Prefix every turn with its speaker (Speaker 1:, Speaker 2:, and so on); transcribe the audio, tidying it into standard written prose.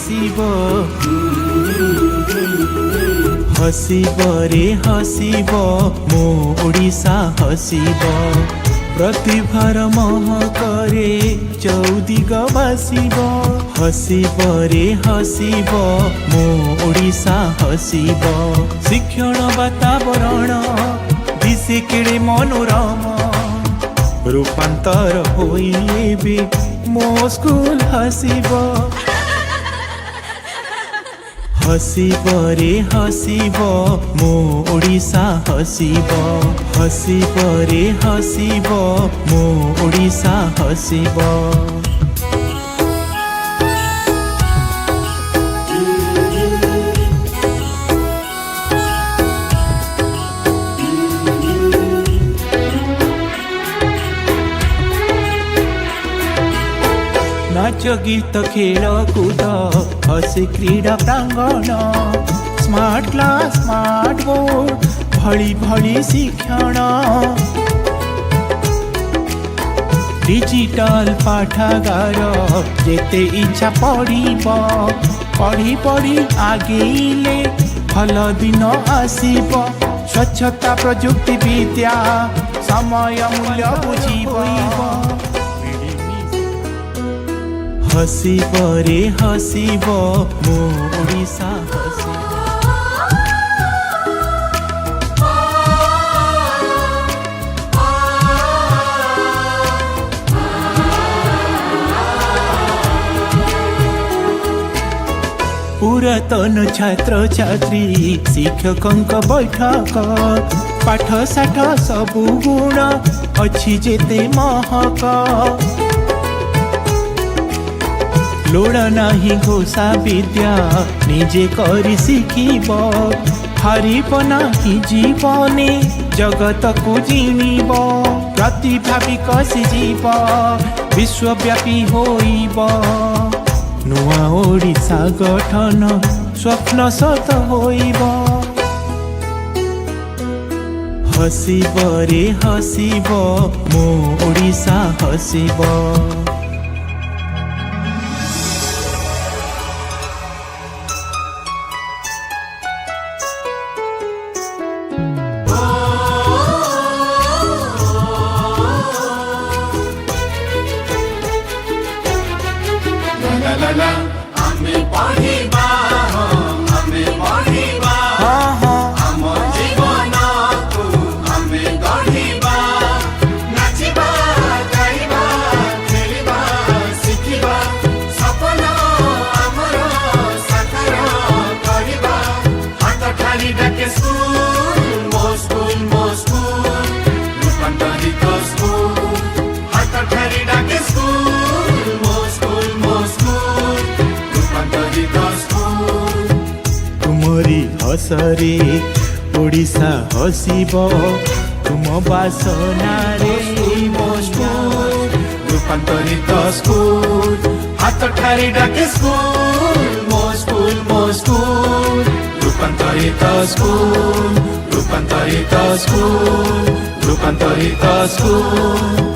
Speaker 1: हसीब हसीब रे हसीब मो ओडिशा हसीब प्रतिभार महकरे चौदिग बासिब हसीब रे हसीब मो ओडिशा हसीब शिक्षण वातावरण दिशे केड़े मनोरम रूपांतर होइबे मो स्कूल हसीब हसीब रे हसीब मो ओडिशा हसीब हसीब रे हसीब मो ओडिशा हसीब नाच गीत खेल कूद हसी क्रीड़ा प्रांगण स्मार्ट क्लास स्मार्ट बोर्ड भली भली शिक्षण डिजिटल पाठागार जेते इच्छा पढ़ी पढ़ी आगेले भल दिन आसीब स्वच्छता प्रजुक्ति विद्या समय मूल्य बुझी हसीब रे हसीब मो ओडिशा हसीब पुरातन छात्र छात्री शिक्षकों बैठक पाठ साठ सबु गुण अच्छी जेते महक लोड़ा नाही घोषा विद्या निजे करी शिखिब हारिब नाही जीवने जगत को जिनिब प्रतिभा विकसिब विश्वव्यापी होइब नुआ ओडिशा गठन स्वप्न सत होइब हसीब रे हसीब मो ओडिशा हसीब
Speaker 2: आमे पढ़िबा आमे पढ़िबा आम जीवन को आमे गढ़िबा नाचिबा गाइबा खेलिबा शिखिबा सपन आमर साकार करिबा हाथ ठाली डाके स्कूल मो स्कूल रूपांतरित स्कूल हाथ ठाली डाके स्कूल तुमरी हसरे ओडिशा हसीब तुम बासना रे मो स्कूल रूपांतरित स्कूल हाथ ठारी डाके स्कूल मो स्कूल रूपांतरित स्कूल रूपांतरित स्कूल